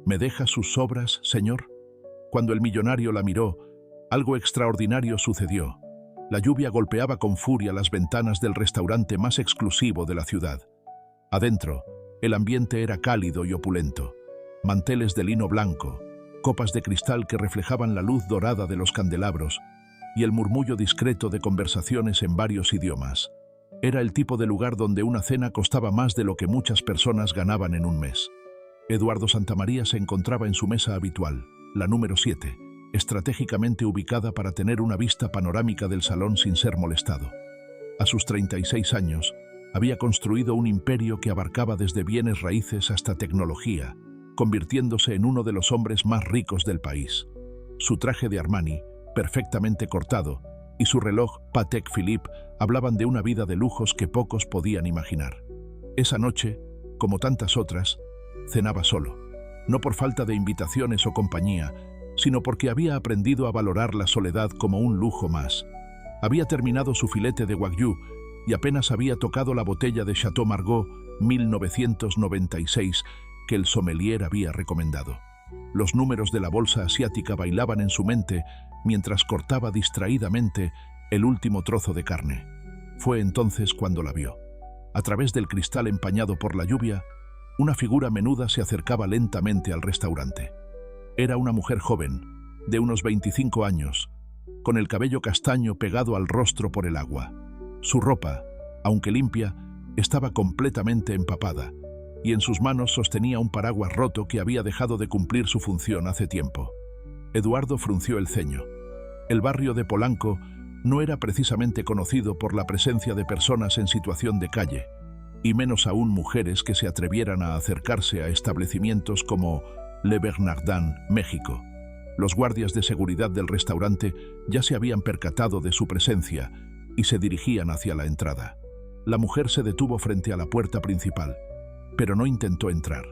¿Me deja sus sobras, señor? Cuando el millonario la miró, algo extraordinario sucedió. La lluvia golpeaba con furia las ventanas del restaurante más exclusivo de la ciudad. Adentro, el ambiente era cálido y opulento. Manteles de lino blanco, copas de cristal que reflejaban la luz dorada de los candelabros y el murmullo discreto de conversaciones en varios idiomas. Era el tipo de lugar donde una cena costaba más de lo que muchas personas ganaban en un mes. Eduardo Santamaría se encontraba en su mesa habitual, la número 7, estratégicamente ubicada para tener una vista panorámica del salón sin ser molestado. A sus 36 años, había construido un imperio que abarcaba desde bienes raíces hasta tecnología, convirtiéndose en uno de los hombres más ricos del país. Su traje de Armani, perfectamente cortado, y su reloj Patek Philippe hablaban de una vida de lujos que pocos podían imaginar. Esa noche, como tantas otras, cenaba solo, no por falta de invitaciones o compañía, sino porque había aprendido a valorar la soledad como un lujo más. Había terminado su filete de Wagyu y apenas había tocado la botella de Chateau Margaux 1996 que el sommelier había recomendado. Los números de la bolsa asiática bailaban en su mente mientras cortaba distraídamente el último trozo de carne. Fue entonces cuando la vio. A través del cristal empañado por la lluvia, una figura menuda se acercaba lentamente al restaurante. Era una mujer joven, de unos 25 años, con el cabello castaño pegado al rostro por el agua. Su ropa, aunque limpia, estaba completamente empapada, y en sus manos sostenía un paraguas roto que había dejado de cumplir su función hace tiempo. Eduardo frunció el ceño. El barrio de Polanco no era precisamente conocido por la presencia de personas en situación de calle, y menos aún mujeres que se atrevieran a acercarse a establecimientos como Le Bernardin, México. Los guardias de seguridad del restaurante ya se habían percatado de su presencia y se dirigían hacia la entrada. La mujer se detuvo frente a la puerta principal, pero no intentó entrar.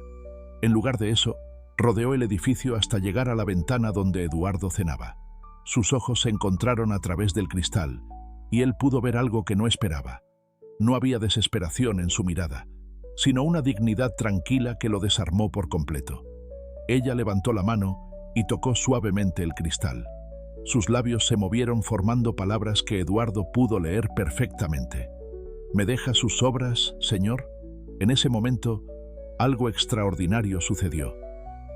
En lugar de eso, rodeó el edificio hasta llegar a la ventana donde Eduardo cenaba. Sus ojos se encontraron a través del cristal, y él pudo ver algo que no esperaba. No había desesperación en su mirada, sino una dignidad tranquila que lo desarmó por completo. Ella levantó la mano y tocó suavemente el cristal. Sus labios se movieron formando palabras que Eduardo pudo leer perfectamente. ¿Me deja sus sobras, señor? En ese momento, algo extraordinario sucedió.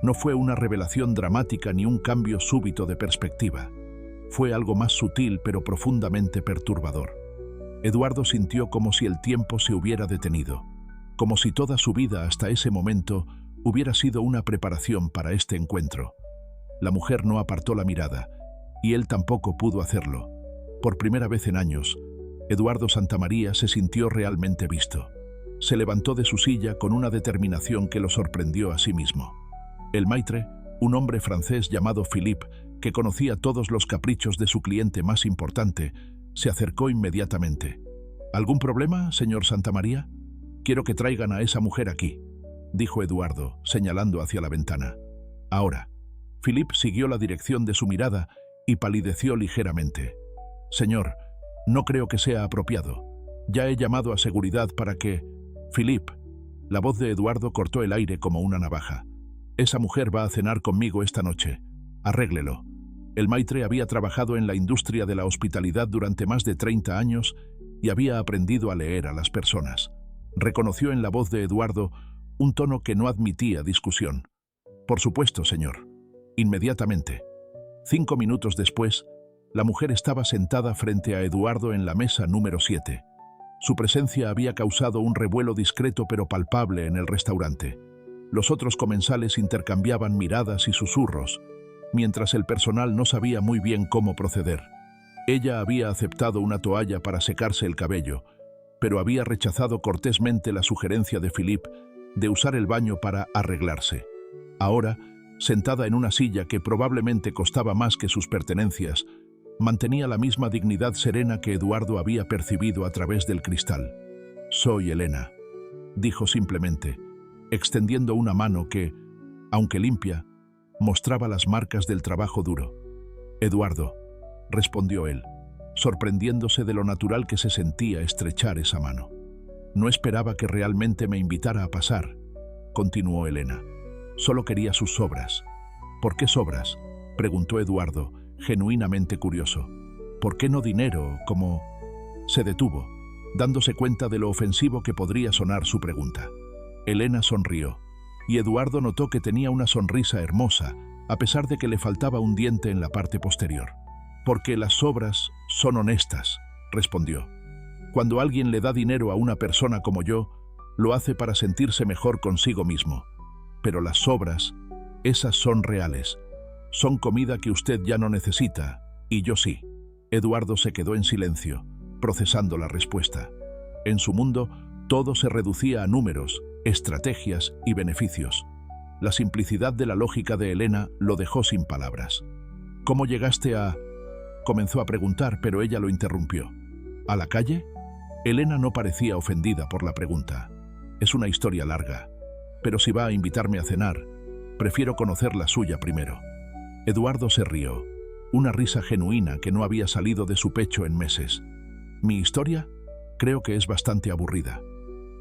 No fue una revelación dramática ni un cambio súbito de perspectiva. Fue algo más sutil pero profundamente perturbador. Eduardo sintió como si el tiempo se hubiera detenido, como si toda su vida hasta ese momento hubiera sido una preparación para este encuentro. La mujer no apartó la mirada, y él tampoco pudo hacerlo. Por primera vez en años, Eduardo Santamaría se sintió realmente visto. Se levantó de su silla con una determinación que lo sorprendió a sí mismo. El maitre, un hombre francés llamado Philippe, que conocía todos los caprichos de su cliente más importante, se acercó inmediatamente. ¿Algún problema, señor Santamaría? Quiero que traigan a esa mujer aquí, dijo Eduardo, señalando hacia la ventana. Ahora. Philippe siguió la dirección de su mirada y palideció ligeramente. Señor, no creo que sea apropiado. Ya he llamado a seguridad para que... Philippe. La voz de Eduardo cortó el aire como una navaja. Esa mujer va a cenar conmigo esta noche. Arréglelo. El maitre había trabajado en la industria de la hospitalidad durante más de 30 años y había aprendido a leer a las personas. Reconoció en la voz de Eduardo un tono que no admitía discusión. Por supuesto, señor. Inmediatamente. 5 minutos después, la mujer estaba sentada frente a Eduardo en la mesa número 7. Su presencia había causado un revuelo discreto pero palpable en el restaurante. Los otros comensales intercambiaban miradas y susurros, mientras el personal no sabía muy bien cómo proceder. Ella había aceptado una toalla para secarse el cabello, pero había rechazado cortésmente la sugerencia de Philippe de usar el baño para arreglarse. Ahora, sentada en una silla que probablemente costaba más que sus pertenencias, mantenía la misma dignidad serena que Eduardo había percibido a través del cristal. «Soy Elena», dijo simplemente, extendiendo una mano que, aunque limpia, mostraba las marcas del trabajo duro. «Eduardo», respondió él, sorprendiéndose de lo natural que se sentía estrechar esa mano. «No esperaba que realmente me invitara a pasar», continuó Elena. Solo quería sus sobras. ¿Por qué sobras?, preguntó Eduardo, genuinamente curioso. ¿Por qué no dinero, como...? Se detuvo, dándose cuenta de lo ofensivo que podría sonar su pregunta. Elena sonrió, y Eduardo notó que tenía una sonrisa hermosa, a pesar de que le faltaba un diente en la parte posterior. «Porque las sobras son honestas», respondió. «Cuando alguien le da dinero a una persona como yo, lo hace para sentirse mejor consigo mismo. Pero las sobras, esas son reales. Son comida que usted ya no necesita, y yo sí». Eduardo se quedó en silencio, procesando la respuesta. En su mundo, todo se reducía a números, estrategias y beneficios. La simplicidad de la lógica de Elena lo dejó sin palabras. «¿Cómo llegaste a...?» comenzó a preguntar, pero ella lo interrumpió. «¿A la calle?». Elena no parecía ofendida por la pregunta. «Es una historia larga, pero si va a invitarme a cenar, prefiero conocer la suya primero». Eduardo se rió, una risa genuina que no había salido de su pecho en meses. «¿Mi historia? Creo que es bastante aburrida».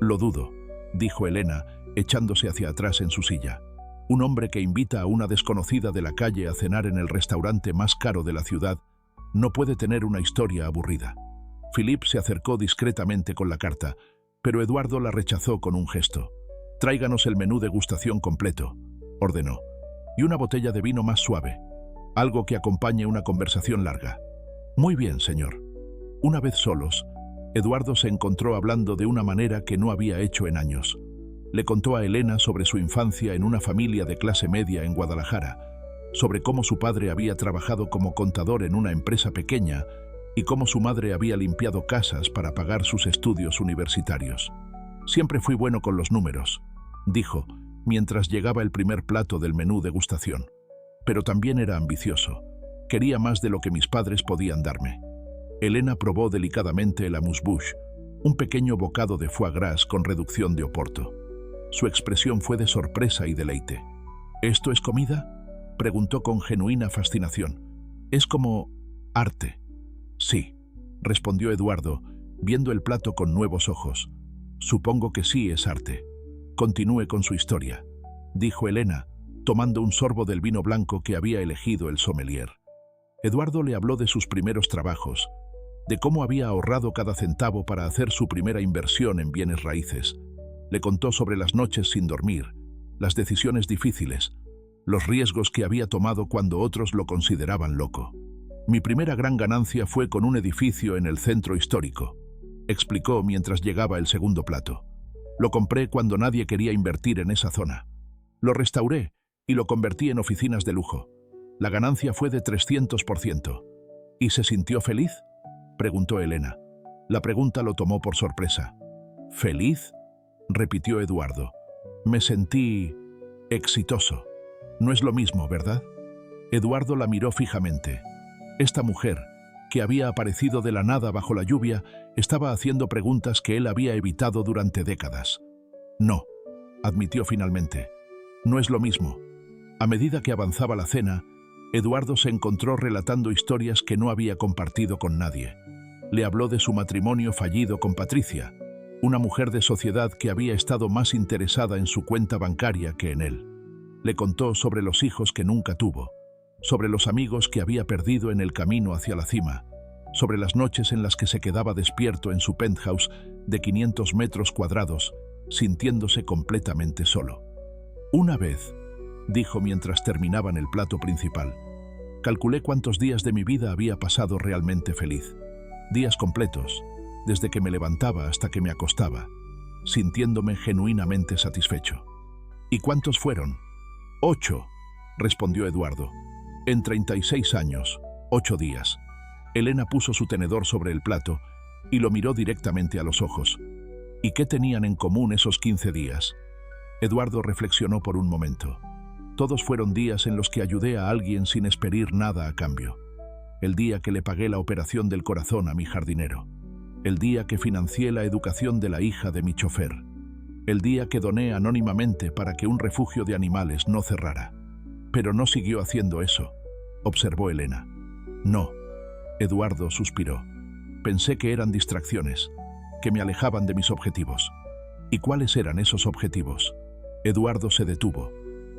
«Lo dudo», dijo Elena, echándose hacia atrás en su silla. «Un hombre que invita a una desconocida de la calle a cenar en el restaurante más caro de la ciudad no puede tener una historia aburrida». Philip se acercó discretamente con la carta, pero Eduardo la rechazó con un gesto. «Tráiganos el menú degustación completo», ordenó, «y una botella de vino más suave, algo que acompañe una conversación larga». «Muy bien, señor». Una vez solos, Eduardo se encontró hablando de una manera que no había hecho en años. Le contó a Elena sobre su infancia en una familia de clase media en Guadalajara, sobre cómo su padre había trabajado como contador en una empresa pequeña y cómo su madre había limpiado casas para pagar sus estudios universitarios. «Siempre fui bueno con los números», dijo, mientras llegaba el primer plato del menú degustación. «Pero también era ambicioso. Quería más de lo que mis padres podían darme». Elena probó delicadamente el amuse-bouche, un pequeño bocado de foie gras con reducción de oporto. Su expresión fue de sorpresa y deleite. «¿Esto es comida?», preguntó con genuina fascinación. «Es como... arte». «Sí», respondió Eduardo, viendo el plato con nuevos ojos. «Supongo que sí es arte. Continúe con su historia», dijo Elena, tomando un sorbo del vino blanco que había elegido el sommelier. Eduardo le habló de sus primeros trabajos, de cómo había ahorrado cada centavo para hacer su primera inversión en bienes raíces. Le contó sobre las noches sin dormir, las decisiones difíciles, los riesgos que había tomado cuando otros lo consideraban loco. «Mi primera gran ganancia fue con un edificio en el centro histórico», explicó mientras llegaba el segundo plato. «Lo compré cuando nadie quería invertir en esa zona. Lo restauré y lo convertí en oficinas de lujo. La ganancia fue de 300%. ¿Y se sintió feliz?», preguntó Elena. La pregunta lo tomó por sorpresa. «¿Feliz?», repitió Eduardo. «Me sentí... exitoso. No es lo mismo, ¿verdad?». Eduardo la miró fijamente. Esta mujer, que había aparecido de la nada bajo la lluvia, estaba haciendo preguntas que él había evitado durante décadas. «No», admitió finalmente. «No es lo mismo». A medida que avanzaba la cena, Eduardo se encontró relatando historias que no había compartido con nadie. Le habló de su matrimonio fallido con Patricia, una mujer de sociedad que había estado más interesada en su cuenta bancaria que en él. Le contó sobre los hijos que nunca tuvo, sobre los amigos que había perdido en el camino hacia la cima, sobre las noches en las que se quedaba despierto en su penthouse de 500 metros cuadrados, sintiéndose completamente solo. «Una vez», dijo mientras terminaban el plato principal, «calculé cuántos días de mi vida había pasado realmente feliz. Días completos, desde que me levantaba hasta que me acostaba, sintiéndome genuinamente satisfecho». «¿Y cuántos fueron?». «8», respondió Eduardo. «En 36 años, 8 días». Elena puso su tenedor sobre el plato y lo miró directamente a los ojos. ¿Y qué tenían en común esos 15 días? Eduardo reflexionó por un momento. Todos fueron días en los que ayudé a alguien sin esperar nada a cambio. El día que le pagué la operación del corazón a mi jardinero. El día que financié la educación de la hija de mi chofer. El día que doné anónimamente para que un refugio de animales no cerrara. Pero no siguió haciendo eso, observó Elena. «No», Eduardo suspiró. «Pensé que eran distracciones, que me alejaban de mis objetivos». «¿Y cuáles eran esos objetivos?». Eduardo se detuvo.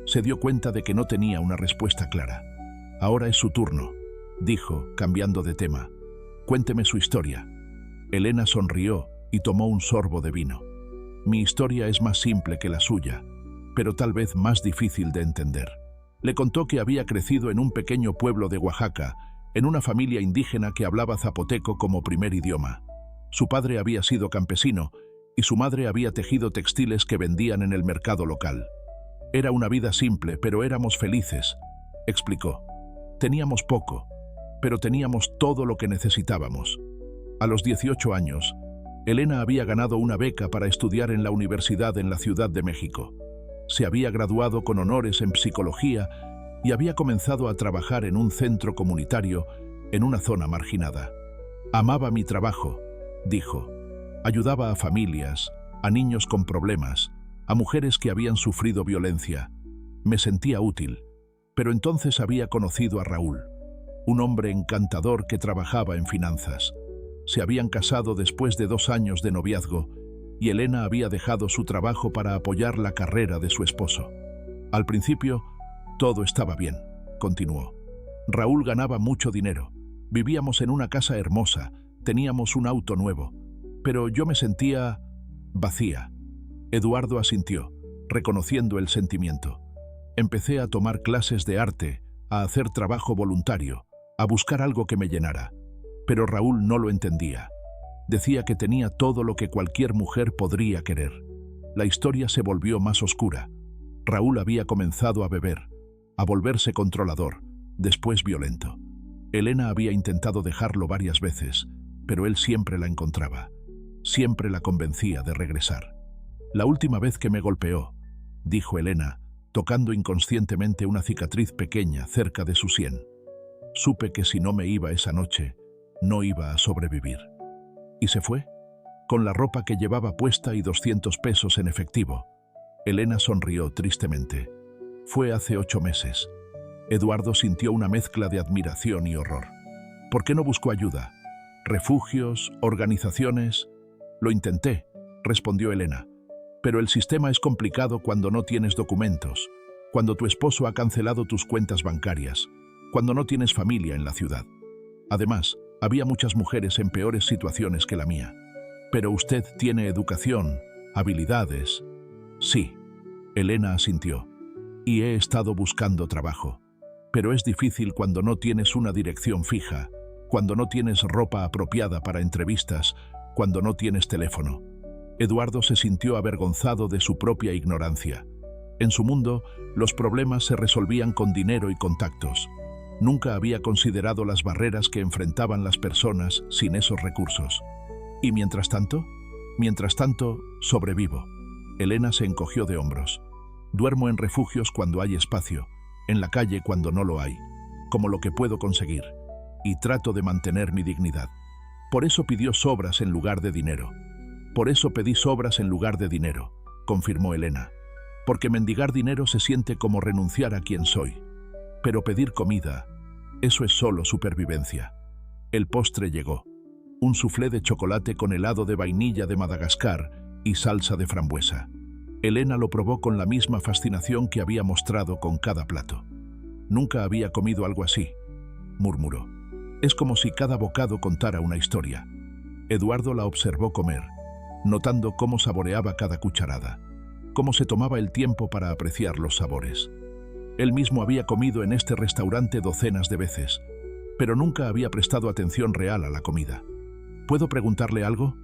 Se dio cuenta de que no tenía una respuesta clara. «Ahora es su turno», dijo, cambiando de tema. «Cuénteme su historia». Elena sonrió y tomó un sorbo de vino. «Mi historia es más simple que la suya, pero tal vez más difícil de entender». Le contó que había crecido en un pequeño pueblo de Oaxaca, en una familia indígena que hablaba zapoteco como primer idioma. Su padre había sido campesino y su madre había tejido textiles que vendían en el mercado local. «Era una vida simple, pero éramos felices», explicó. «Teníamos poco, pero teníamos todo lo que necesitábamos». A los 18 años, Elena había ganado una beca para estudiar en la universidad en la Ciudad de México. Se había graduado con honores en psicología y había comenzado a trabajar en un centro comunitario en una zona marginada. «Amaba mi trabajo», dijo. «Ayudaba a familias, a niños con problemas, a mujeres que habían sufrido violencia. Me sentía útil». Pero entonces había conocido a Raúl, un hombre encantador que trabajaba en finanzas. Se habían casado después de 2 años de noviazgo y Elena había dejado su trabajo para apoyar la carrera de su esposo. «Al principio, todo estaba bien», continuó. «Raúl ganaba mucho dinero, vivíamos en una casa hermosa, teníamos un auto nuevo, pero yo me sentía vacía». Eduardo asintió, reconociendo el sentimiento. «Empecé a tomar clases de arte, a hacer trabajo voluntario, a buscar algo que me llenara. Pero Raúl no lo entendía. Decía que tenía todo lo que cualquier mujer podría querer». La historia se volvió más oscura. Raúl había comenzado a beber, a volverse controlador, después violento. Elena había intentado dejarlo varias veces, pero él siempre la encontraba. Siempre la convencía de regresar. «La última vez que me golpeó», dijo Elena, tocando inconscientemente una cicatriz pequeña cerca de su sien. «Supe que si no me iba esa noche, no iba a sobrevivir». «¿Y se fue?» «Con la ropa que llevaba puesta y 200 pesos en efectivo». Elena sonrió tristemente. «Fue hace 8 meses». Eduardo sintió una mezcla de admiración y horror. «¿Por qué no buscó ayuda? ¿Refugios? ¿Organizaciones?» «Lo intenté», respondió Elena. «Pero el sistema es complicado cuando no tienes documentos, cuando tu esposo ha cancelado tus cuentas bancarias, cuando no tienes familia en la ciudad. Además, había muchas mujeres en peores situaciones que la mía. Pero usted tiene educación, habilidades». «Sí», Elena asintió. «Y he estado buscando trabajo. Pero es difícil cuando no tienes una dirección fija, cuando no tienes ropa apropiada para entrevistas, cuando no tienes teléfono». Eduardo se sintió avergonzado de su propia ignorancia. En su mundo, los problemas se resolvían con dinero y contactos. Nunca había considerado las barreras que enfrentaban las personas sin esos recursos. «¿Y mientras tanto?» «Mientras tanto, sobrevivo». Elena se encogió de hombros. «Duermo en refugios cuando hay espacio, en la calle cuando no lo hay, como lo que puedo conseguir, y trato de mantener mi dignidad. Por eso pidió sobras en lugar de dinero». «Por eso pedí sobras en lugar de dinero», confirmó Elena. «Porque mendigar dinero se siente como renunciar a quien soy. Pero pedir comida, eso es solo supervivencia». El postre llegó. Un soufflé de chocolate con helado de vainilla de Madagascar y salsa de frambuesa. Elena lo probó con la misma fascinación que había mostrado con cada plato. «Nunca había comido algo así», murmuró. «Es como si cada bocado contara una historia». Eduardo la observó comer, notando cómo saboreaba cada cucharada, cómo se tomaba el tiempo para apreciar los sabores. Él mismo había comido en este restaurante docenas de veces, pero nunca había prestado atención real a la comida. «¿Puedo preguntarle algo?»,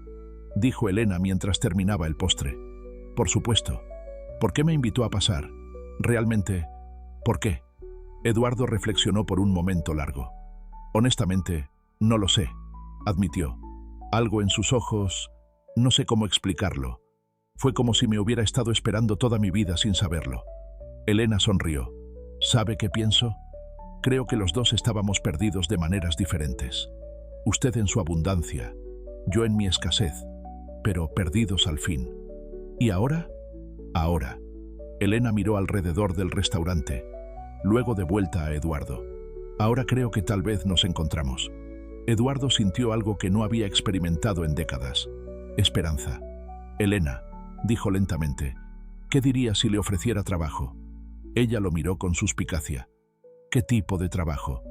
dijo Elena mientras terminaba el postre. «Por supuesto. ¿Por qué me invitó a pasar? Realmente, ¿por qué?». Eduardo reflexionó por un momento largo. «Honestamente, no lo sé», admitió. Algo en sus ojos, no sé cómo explicarlo. Fue como si me hubiera estado esperando toda mi vida sin saberlo». Elena sonrió. «¿Sabe qué pienso? Creo que los dos estábamos perdidos de maneras diferentes. Usted en su abundancia, yo en mi escasez, pero perdidos al fin. ¿Y ahora?». «Ahora». Elena miró alrededor del restaurante, luego de vuelta a Eduardo. «Ahora creo que tal vez nos encontramos». Eduardo sintió algo que no había experimentado en décadas. Esperanza. «Elena», dijo lentamente, «¿qué diría si le ofreciera trabajo?». Ella lo miró con suspicacia. ¿Qué tipo de trabajo?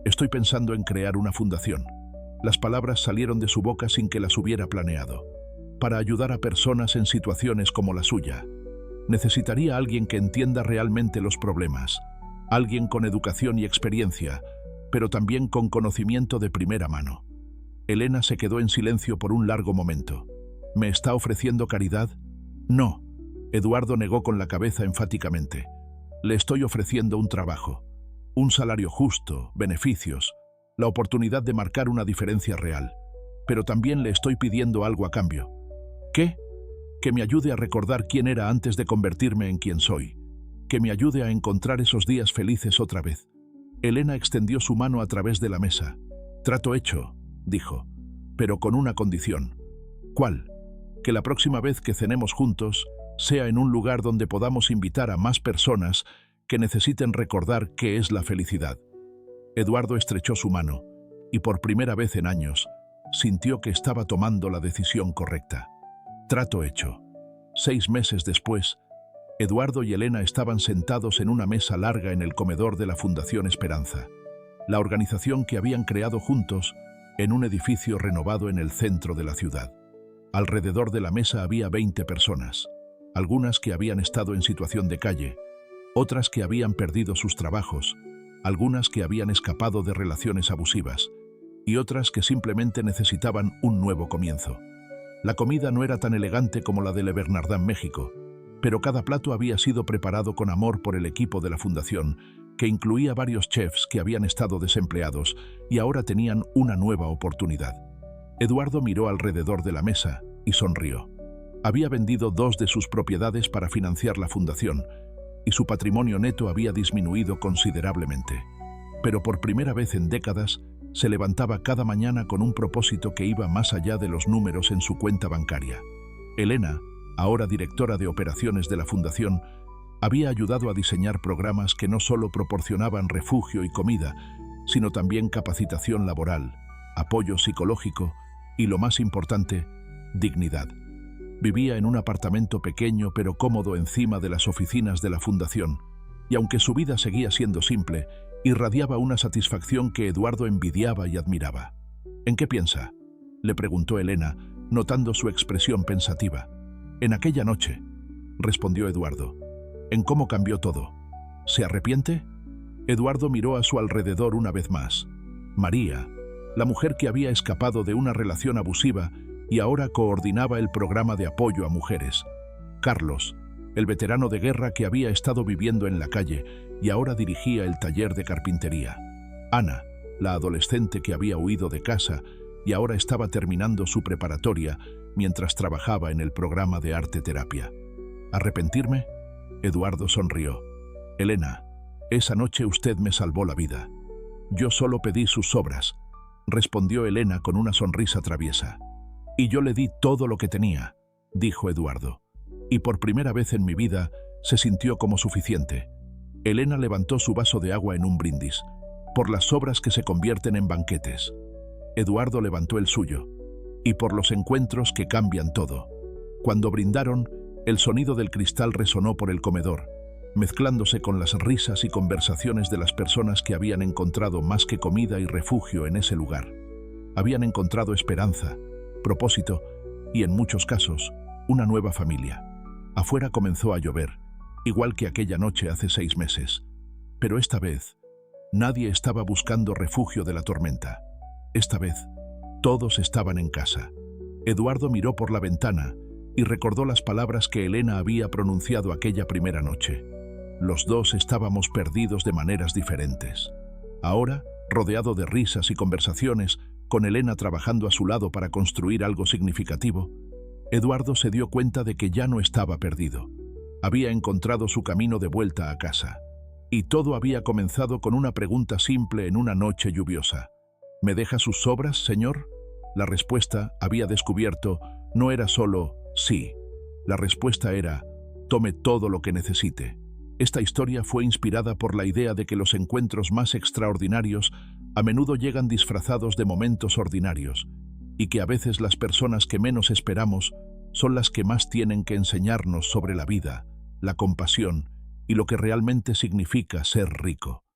Estoy pensando en crear una fundación. Las palabras salieron de su boca sin que las hubiera planeado. Para ayudar a personas en situaciones como la suya. Necesitaría a alguien que entienda realmente los problemas. Alguien con educación y experiencia, pero también con conocimiento de primera mano. Elena se quedó en silencio por un largo momento. ¿Me está ofreciendo caridad? No. Eduardo negó con la cabeza enfáticamente. Le estoy ofreciendo un trabajo. Un salario justo, beneficios, la oportunidad de marcar una diferencia real. Pero también le estoy pidiendo algo a cambio. ¿Qué? Que me ayude a recordar quién era antes de convertirme en quien soy. Que me ayude a encontrar esos días felices otra vez. Elena extendió su mano a través de la mesa. Trato hecho, dijo, pero con una condición. ¿Cuál? Que la próxima vez que cenemos juntos sea en un lugar donde podamos invitar a más personas que necesiten recordar qué es la felicidad. Eduardo estrechó su mano y por primera vez en años sintió que estaba tomando la decisión correcta. Trato hecho. 6 meses después, Eduardo y Elena estaban sentados en una mesa larga en el comedor de la Fundación Esperanza, la organización que habían creado juntos en un edificio renovado en el centro de la ciudad. Alrededor de la mesa había 20 personas, algunas que habían estado en situación de calle, otras que habían perdido sus trabajos, algunas que habían escapado de relaciones abusivas y otras que simplemente necesitaban un nuevo comienzo. La comida no era tan elegante como la de Le Bernardin, México, pero cada plato había sido preparado con amor por el equipo de la fundación, que incluía varios chefs que habían estado desempleados y ahora tenían una nueva oportunidad. Eduardo miró alrededor de la mesa y sonrió. Había vendido 2 de sus propiedades para financiar la fundación y su patrimonio neto había disminuido considerablemente. Pero por primera vez en décadas, se levantaba cada mañana con un propósito que iba más allá de los números en su cuenta bancaria. Elena, ahora directora de operaciones de la fundación, había ayudado a diseñar programas que no solo proporcionaban refugio y comida, sino también capacitación laboral, apoyo psicológico y, lo más importante, dignidad. Vivía en un apartamento pequeño pero cómodo encima de las oficinas de la fundación, y aunque su vida seguía siendo simple, irradiaba una satisfacción que Eduardo envidiaba y admiraba. ¿En qué piensa?, le preguntó Elena, notando su expresión pensativa. En aquella noche, respondió Eduardo. En cómo cambió todo. ¿Se arrepiente? Eduardo miró a su alrededor una vez más. María, la mujer que había escapado de una relación abusiva y ahora coordinaba el programa de apoyo a mujeres. Carlos, el veterano de guerra que había estado viviendo en la calle y ahora dirigía el taller de carpintería. Ana, la adolescente que había huido de casa y ahora estaba terminando su preparatoria mientras trabajaba en el programa de arte terapia. ¿Arrepentirme? Eduardo sonrió. Elena, esa noche usted me salvó la vida. Yo solo pedí sus obras, respondió Elena con una sonrisa traviesa. Y yo le di todo lo que tenía, dijo Eduardo. Y por primera vez en mi vida se sintió como suficiente. Elena levantó su vaso de agua en un brindis, por las obras que se convierten en banquetes. Eduardo levantó el suyo, y por los encuentros que cambian todo. Cuando brindaron, el sonido del cristal resonó por el comedor, mezclándose con las risas y conversaciones de las personas que habían encontrado más que comida y refugio en ese lugar. Habían encontrado esperanza, propósito y, en muchos casos, una nueva familia. Afuera comenzó a llover, igual que aquella noche hace 6 meses. Pero esta vez, nadie estaba buscando refugio de la tormenta. Esta vez, todos estaban en casa. Eduardo miró por la ventana y recordó las palabras que Elena había pronunciado aquella primera noche. Los dos estábamos perdidos de maneras diferentes. Ahora, rodeado de risas y conversaciones, con Elena trabajando a su lado para construir algo significativo, Eduardo se dio cuenta de que ya no estaba perdido. Había encontrado su camino de vuelta a casa. Y todo había comenzado con una pregunta simple en una noche lluviosa. ¿Me deja sus obras, señor? La respuesta, había descubierto, no era solo sí. La respuesta era, tome todo lo que necesite. Esta historia fue inspirada por la idea de que los encuentros más extraordinarios a menudo llegan disfrazados de momentos ordinarios, y que a veces las personas que menos esperamos son las que más tienen que enseñarnos sobre la vida, la compasión y lo que realmente significa ser rico.